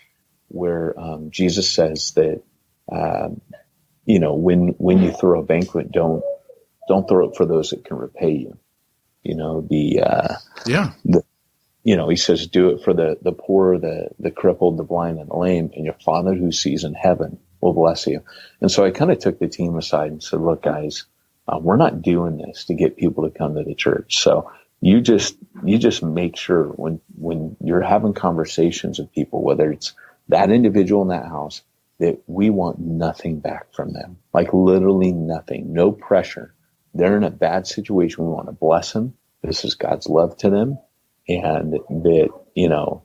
where Jesus says that, when you throw a banquet, don't throw it for those that can repay you. He says, do it for the poor, the crippled, the blind, and the lame, and your Father who sees in heaven will bless you. And so I kind of took the team aside and said, look, guys, we're not doing this to get people to come to the church. So you just make sure when you're having conversations with people, whether it's that individual in that house, that we want nothing back from them, like literally nothing, no pressure. They're in a bad situation. We want to bless them. This is God's love to them. And that,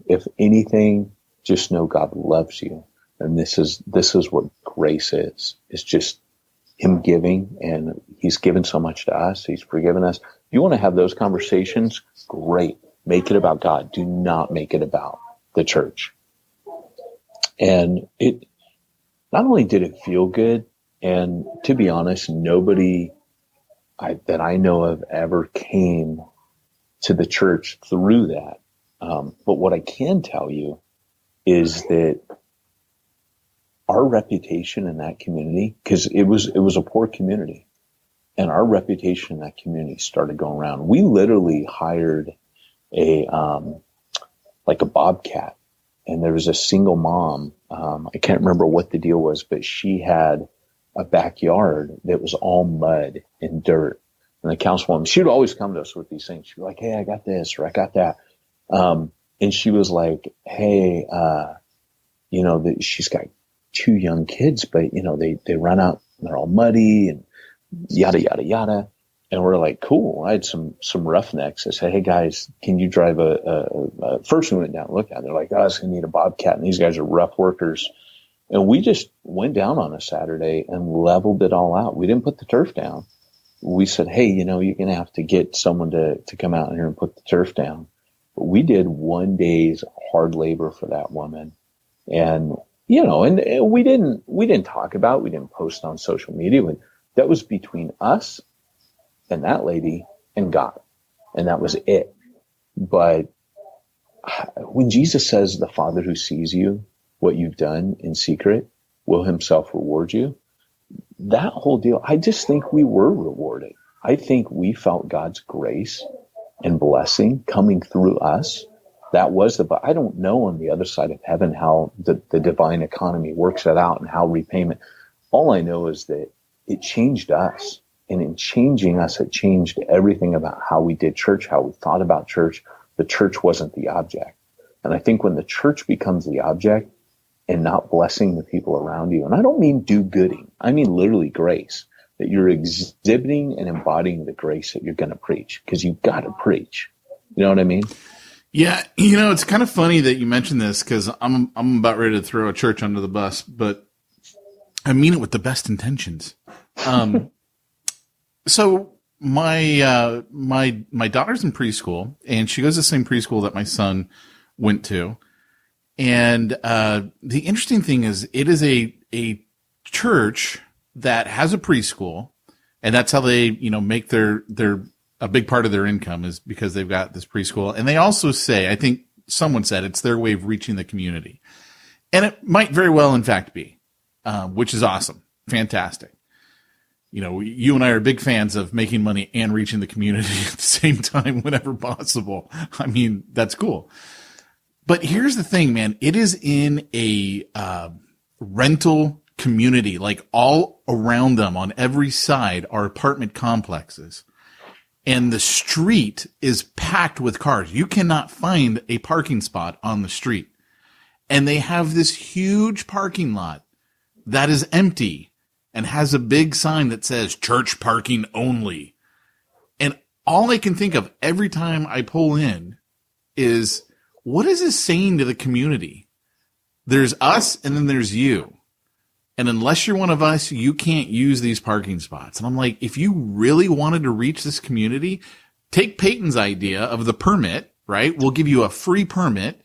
if anything, just know God loves you. And this is what grace is. It's just him giving, and he's given so much to us. He's forgiven us. If you want to have those conversations, great. Make it about God. Do not make it about the church. And it, not only did it feel good, and to be honest, nobody that I know of ever came to the church through that. But what I can tell you is that our reputation in that community, because it was a poor community, and our reputation in that community started going around. We literally hired a bobcat, and there was a single mom. I can't remember what the deal was, but she had a backyard that was all mud and dirt. And the councilwoman, she would always come to us with these things. She'd be like, hey, I got this, or I got that. And she was like, hey, she's got 2 young kids, but they run out, they're all muddy and yada, yada, yada. And we're like, cool. I had some roughnecks. I said, hey guys, can you drive first we went down and looked at it. They're like, I was going to need a bobcat. And these guys are rough workers. And we just went down on a Saturday and leveled it all out. We didn't put the turf down. We said, hey, you're going to have to get someone to come out here and put the turf down. But we did 1 day's hard labor for that woman. And, and we didn't talk about it. We didn't post on social media. That was between us and that lady and God. And that was it. But when Jesus says the Father who sees you, what you've done in secret, will himself reward you, that whole deal, I just think we were rewarded. I think we felt God's grace and blessing coming through us. That was but I don't know on the other side of heaven how the divine economy works that out and how repayment. All I know is that it changed us. And in changing us, it changed everything about how we did church, how we thought about church. The church wasn't the object. And I think when the church becomes the object and not blessing the people around you, and I don't mean do-gooding, I mean literally grace, that you're exhibiting and embodying the grace that you're going to preach, because you've got to preach. You know what I mean? Yeah, you know, it's kind of funny that you mentioned this, because I'm about ready to throw a church under the bus, but I mean it with the best intentions. So my daughter's in preschool, and she goes to the same preschool that my son went to. And the interesting thing is, it is a church that has a preschool, and that's how they, you know, make their a big part of their income is because they've got this preschool. And they also say, I think someone said it's their way of reaching the community. And it might very well, in fact, be, which is awesome. Fantastic. You know, you and I are big fans of making money and reaching the community at the same time whenever possible. I mean, that's cool. But here's the thing, man. It is in a rental community, like all around them on every side are apartment complexes. And the street is packed with cars. You cannot find a parking spot on the street. And they have this huge parking lot that is empty and has a big sign that says church parking only. And all I can think of every time I pull in is, what is this saying to the community? There's us and then there's you. And unless you're one of us, you can't use these parking spots. And I'm like, if you really wanted to reach this community, take Peyton's idea of the permit, right? We'll give you a free permit.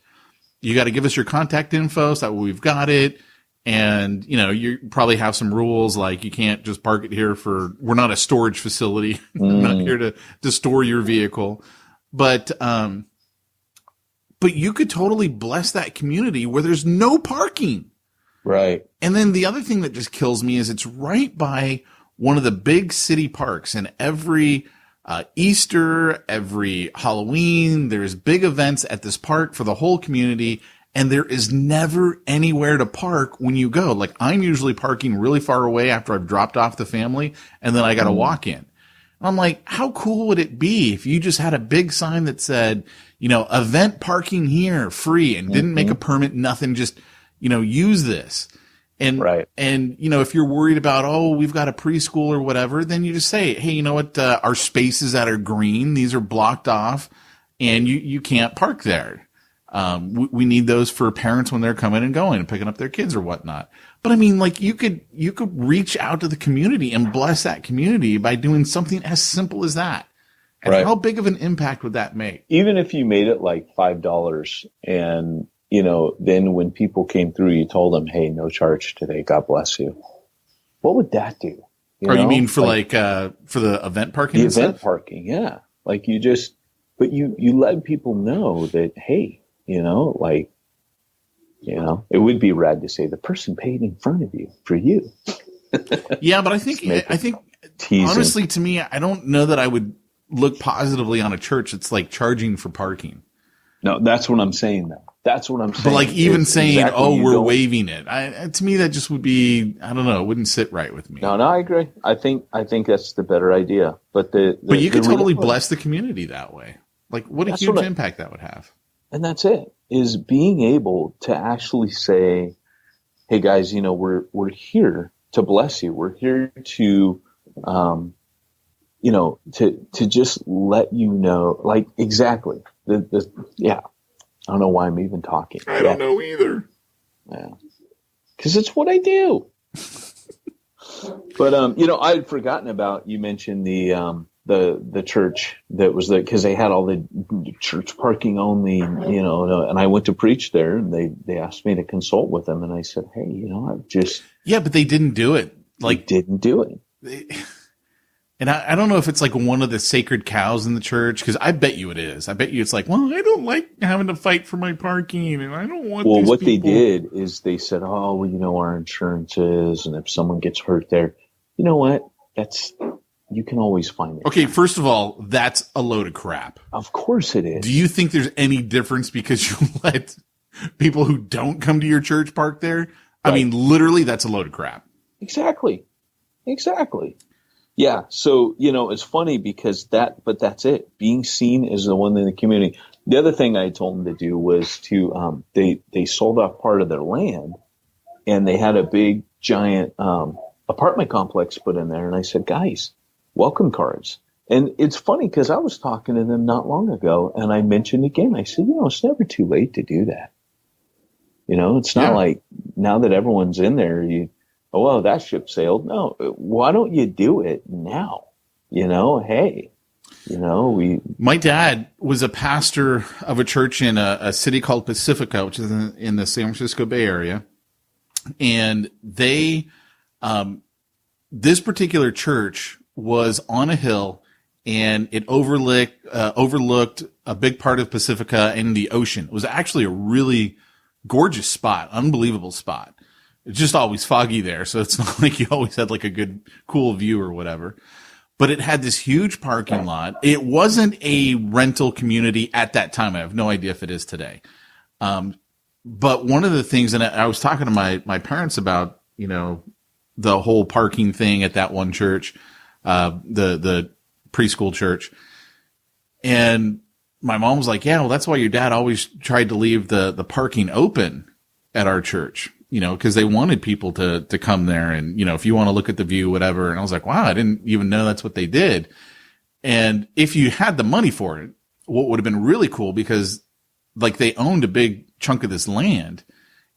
You got to give us your contact info so that we've got it. And, you know, you probably have some rules like you can't just park it here we're not a storage facility. We're not here to store your vehicle. But you could totally bless that community where there's no parking. Right. And then the other thing that just kills me is it's right by one of the big city parks, and every Easter, every Halloween, there's big events at this park for the whole community, and there is never anywhere to park when you go. Like, I'm usually parking really far away after I've dropped off the family, and then I got to walk in. And I'm like, how cool would it be if you just had a big sign that said, you know, event parking here, free, and didn't make a permit, nothing, just, you know, use this. And, right. And, you know, if you're worried about, oh, we've got a preschool or whatever, then you just say, hey, you know what? Our spaces that are green, these are blocked off and you can't park there. We need those for parents when they're coming and going and picking up their kids or whatnot. But I mean, like, you could reach out to the community and bless that community by doing something as simple as that. And right. How big of an impact would that make? Even if you made it like $5 and, you know, then when people came through, you told them, hey, no charge today. God bless you. What would that do? You mean for for the event parking? The event parking. Yeah. Like but you let people know that, hey, you know, like, you know, it would be rad to say the person paid in front of you for you. Yeah. But I think teasing. Honestly, to me, I don't know that I would look positively on a church that's like charging for parking. No, that's what I'm saying though. That's what I'm saying. But like even saying, exactly, oh, we're waiving it. To me, that just would be, I don't know. It wouldn't sit right with me. No, I agree. I think that's the better idea. But you could totally bless the community that way. Like, what a huge impact that would have. And that's it, is being able to actually say, hey guys, you know, we're here to bless you. We're here to, you know, to just let you know, like, exactly. Yeah. I don't know why I'm even talking. I don't know either. Yeah. Cause it's what I do. But, you know, I had forgotten about, you mentioned the church that was cause they had all the church parking only, you know, and I went to preach there and they asked me to consult with them. And I said, hey, you know, yeah, but they didn't do it. Like, didn't do it. And I don't know if it's like one of the sacred cows in the church, because I bet you it is. I bet you it's like, well, I don't like having to fight for my parking, and I don't want. Well, what people. They did is they said, oh, well, you know, our insurance is, and if someone gets hurt there, you know what? You can always find it. Okay, first of all, that's a load of crap. Of course it is. Do you think there's any difference because you let people who don't come to your church park there? Right. I mean, literally, that's a load of crap. Exactly. Yeah. So, you know, it's funny because but that's it. Being seen as the one in the community. The other thing I told them to do was to, they sold off part of their land, and they had a big giant, apartment complex put in there. And I said, guys, welcome cards. And it's funny because I was talking to them not long ago, and I mentioned again, I said, it's never too late to do that. It's not like now that everyone's in there, well, that ship sailed. No, why don't you do it now? Hey, my dad was a pastor of a church in a city called Pacifica, which is in the San Francisco Bay Area. And this particular church was on a hill, and it overlooked a big part of Pacifica and the ocean. It was actually a really gorgeous spot, unbelievable spot. It's just always foggy there, so it's not like you always had like a good, cool view or whatever. But it had this huge parking lot. It wasn't a rental community at that time. I have no idea if it is today. But one of the things, and I was talking to my parents about, the whole parking thing at that one church, the preschool church. And my mom was like, yeah, well, that's why your dad always tried to leave the parking open at our church, because they wanted people to come there. And, if you want to look at the view, whatever. And I was like, wow, I didn't even know that's what they did. And if you had the money for it, what would have been really cool, because like they owned a big chunk of this land,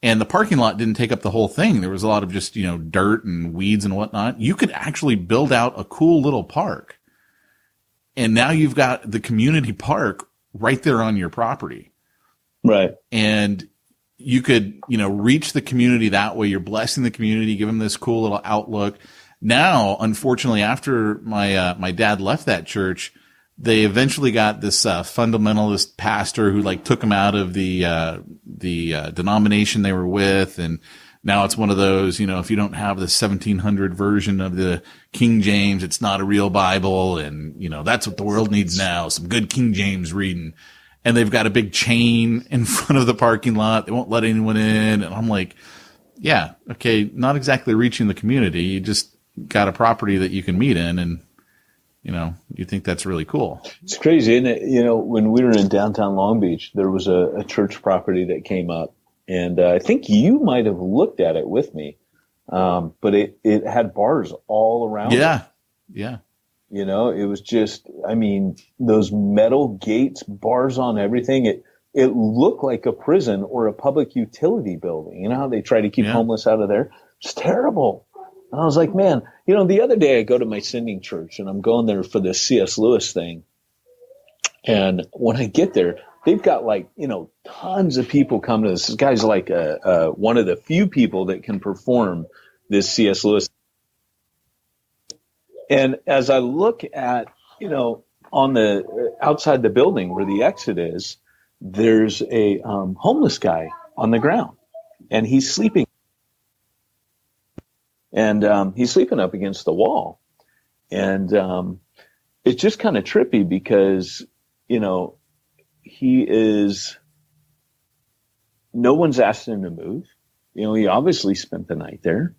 and the parking lot didn't take up the whole thing. There was a lot of just, dirt and weeds and whatnot. You could actually build out a cool little park. And now you've got the community park right there on your property. Right. And you could, reach the community that way. You're blessing the community, give them this cool little outlook. Now, unfortunately, after my dad left that church, they eventually got this fundamentalist pastor who took them out of the denomination they were with, and now it's one of those, if you don't have the 1700 version of the King James, it's not a real Bible, and that's what the world needs now, some good King James reading. And they've got a big chain in front of the parking lot. They won't let anyone in, and I'm like, yeah, okay, not exactly reaching the community. You just got a property that you can meet in, and you think that's really cool. It's crazy, isn't it? When we were in downtown Long Beach, there was a church property that came up, and I think you might have looked at it with me, but it had bars all around. Yeah, it. Yeah. It was just, those metal gates, bars on everything. It looked like a prison or a public utility building. You know how they try to keep homeless out of there? It's terrible. And I was like, man, the other day I go to my sending church, and I'm going there for this C.S. Lewis thing. And when I get there, they've got tons of people come to this. This guy's like one of the few people that can perform this C.S. Lewis. And as I look at, on the outside the building where the exit is, there's a homeless guy on the ground, and he's sleeping. And he's sleeping up against the wall. And it's just kind of trippy because, no one's asked him to move. He obviously spent the night there.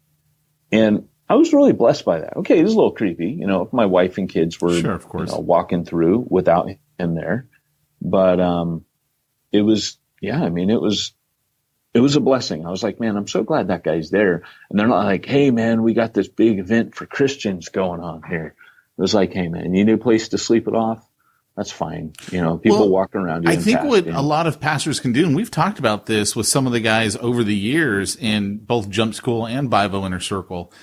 And I was really blessed by that. Okay, it was a little creepy, if my wife and kids were sure, of course. Walking through without him there. But it was, it was a blessing. I was like, man, I'm so glad that guy's there. And they're not like, hey, man, we got this big event for Christians going on here. It was like, hey, man, you need a place to sleep it off? That's fine. People walking around. I think what a lot of pastors can do, and we've talked about this with some of the guys over the years in both Jump School and Bible Inner Circle,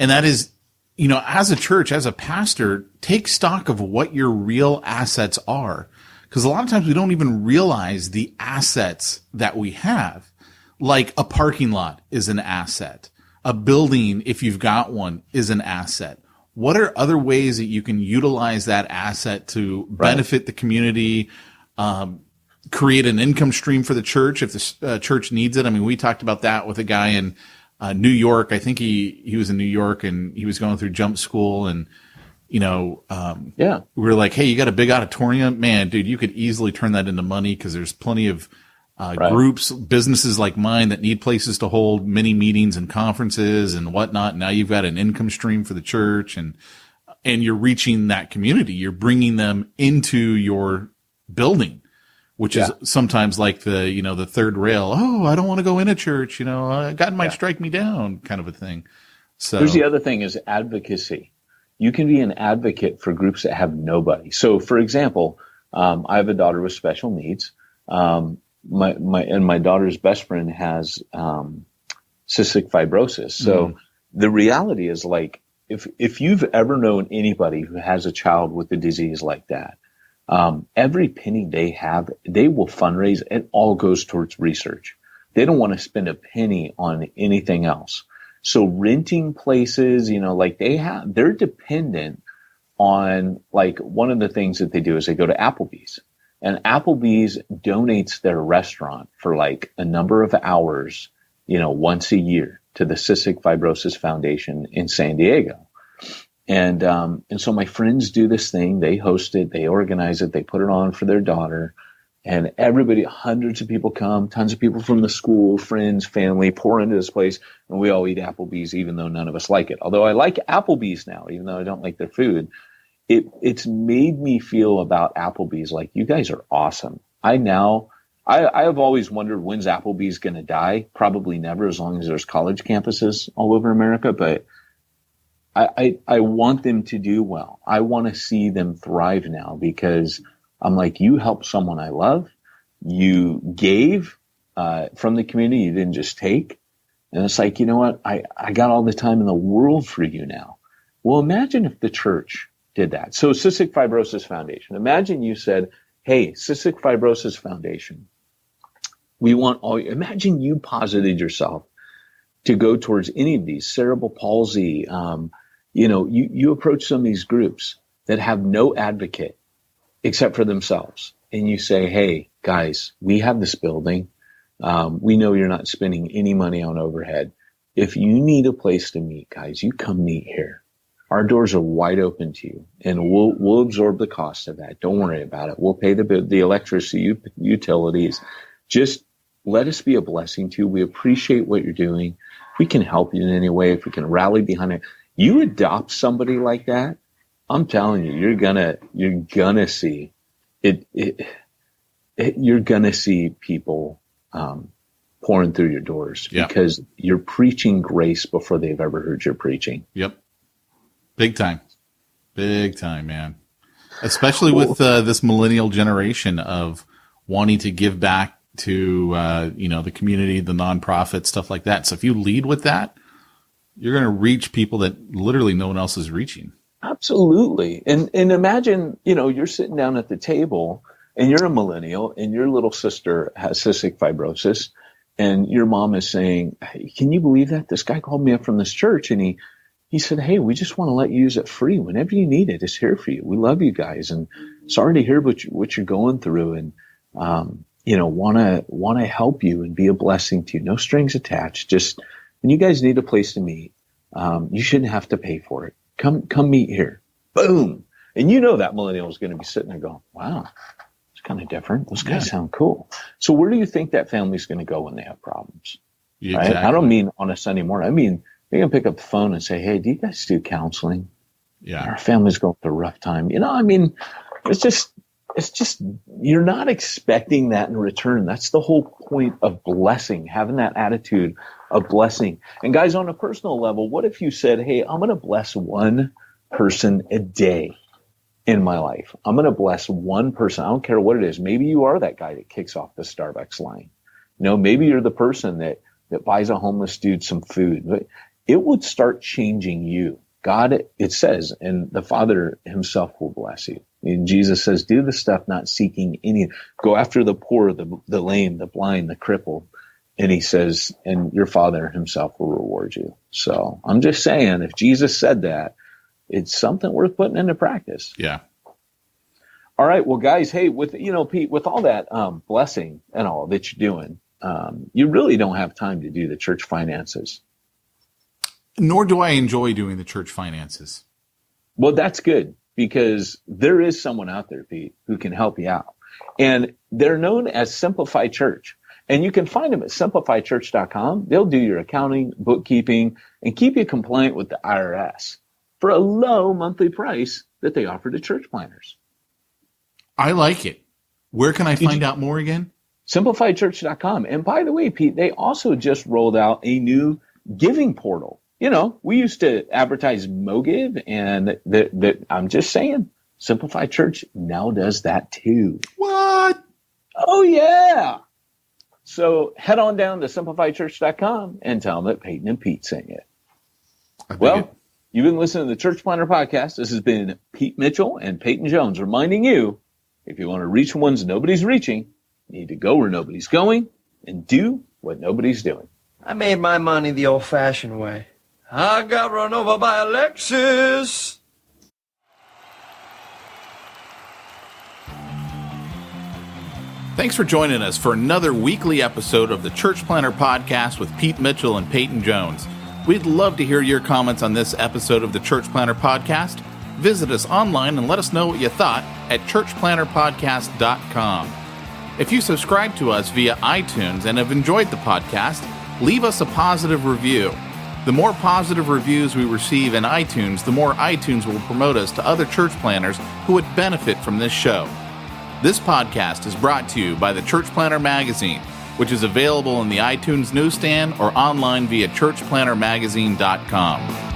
and that is, as a church, as a pastor, take stock of what your real assets are. Because a lot of times we don't even realize the assets that we have. Like a parking lot is an asset. A building, if you've got one, is an asset. What are other ways that you can utilize that asset to benefit the community, create an income stream for the church if the church needs it? We talked about that with a guy in New York. I think he was in New York, and he was going through Jump School, and we were like, hey, you got a big auditorium, man, dude, you could easily turn that into money, because there's plenty of groups, businesses like mine that need places to hold mini meetings and conferences and whatnot. Now you've got an income stream for the church, and you're reaching that community. You're bringing them into your building, which is sometimes like the third rail. Oh, I don't want to go in a church. God might strike me down kind of a thing. So here's the other thing is advocacy. You can be an advocate for groups that have nobody. So for example, I have a daughter with special needs. My daughter's best friend has, cystic fibrosis. So the reality is like, if you've ever known anybody who has a child with a disease like that, every penny they have, they will fundraise. It all goes towards research. They don't want to spend a penny on anything else. So renting places, they're dependent on, like, one of the things that they do is they go to Applebee's, and Applebee's donates their restaurant for like a number of hours, once a year to the Cystic Fibrosis Foundation in San Diego. And so my friends do this thing. They host it, they organize it, they put it on for their daughter, and everybody, hundreds of people come, tons of people from the school, friends, family, pour into this place, and we all eat Applebee's, even though none of us like it. Although I like Applebee's now, even though I don't like their food. It's made me feel about Applebee's like, you guys are awesome. I have always wondered, when's Applebee's going to die? Probably never, as long as there's college campuses all over America. But I want them to do well. I want to see them thrive now, because I'm like, you helped someone I love. You gave from the community. You didn't just take. And it's like, you know what? I got all the time in the world for you now. Well, imagine if the church did that. So Cystic Fibrosis Foundation, imagine you said, hey, Cystic Fibrosis Foundation, imagine you posited yourself to go towards any of these, cerebral palsy. You approach some of these groups that have no advocate except for themselves. And you say, hey, guys, we have this building. We know you're not spending any money on overhead. If you need a place to meet, guys, you come meet here. Our doors are wide open to you, and we'll absorb the cost of that. Don't worry about it. We'll pay the electricity, utilities. Just let us be a blessing to you. We appreciate what you're doing. We can help you in any way. If we can rally behind it, you adopt somebody like that, I'm telling you, you're gonna see it. You're gonna see people pouring through your doors because you're preaching grace before they've ever heard your preaching. Yep. Big time, man. Especially with this millennial generation of wanting to give back to, the community, the nonprofit, stuff like that. So if you lead with that, you're going to reach people that literally no one else is reaching. Absolutely. And imagine, you're sitting down at the table and you're a millennial and your little sister has cystic fibrosis and your mom is saying, hey, can you believe that? This guy called me up from this church and he said, hey, we just want to let you use it free. Whenever you need it, it's here for you. We love you guys. And sorry to hear what you're going through. And, want to help you and be a blessing to you. No strings attached. Just when you guys need a place to meet, you shouldn't have to pay for it. Come meet here. Boom. And that millennial is going to be sitting there going, wow, it's kind of different. Those guys sound cool. So where do you think that family's going to go when they have problems? Exactly. Right? I don't mean on a Sunday morning. I mean, they're going to pick up the phone and say, hey, do you guys do counseling? Yeah. Our family's going through a rough time. It's just, you're not expecting that in return. That's the whole point of blessing, having that attitude of blessing. And guys, on a personal level, what if you said, hey, I'm going to bless one person a day in my life. I'm going to bless one person. I don't care what it is. Maybe you are that guy that kicks off the Starbucks line. Maybe you're the person that buys a homeless dude some food. But it would start changing you. God, it says, and the Father himself will bless you. And Jesus says, do the stuff not seeking any, go after the poor, the lame, the blind, the crippled. And he says, and your Father himself will reward you. So I'm just saying, if Jesus said that, it's something worth putting into practice. Yeah. All right. Well, guys, hey, Pete, with all that blessing and all that you're doing, you really don't have time to do the church finances. Nor do I enjoy doing the church finances. Well, that's good because there is someone out there, Pete, who can help you out. And they're known as Simplify Church. And you can find them at simplifychurch.com. They'll do your accounting, bookkeeping, and keep you compliant with the IRS for a low monthly price that they offer to church planners. I like it. Where can I find out more again? SimplifiedChurch.com. And by the way, Pete, they also just rolled out a new giving portal. You know, we used to advertise MoGive, and I'm just saying, Simplified Church now does that too. What? Oh, yeah. So head on down to SimplifiedChurch.com and tell them that Peyton and Pete sent it. Well, you've been listening to the Church Planter Podcast. This has been Pete Mitchell and Peyton Jones reminding you, if you want to reach ones nobody's reaching, you need to go where nobody's going and do what nobody's doing. I made my money the old-fashioned way. I got run over by a Lexus. Thanks for joining us for another weekly episode of the Church Planter Podcast with Pete Mitchell and Peyton Jones. We'd love to hear your comments on this episode of the Church Planter Podcast. Visit us online and let us know what you thought at churchplanterpodcast.com. If you subscribe to us via iTunes and have enjoyed the podcast, leave us a positive review. The more positive reviews we receive in iTunes, the more iTunes will promote us to other church planners who would benefit from this show. This podcast is brought to you by the Church Planter Magazine, which is available in the iTunes newsstand or online via churchplantermagazine.com.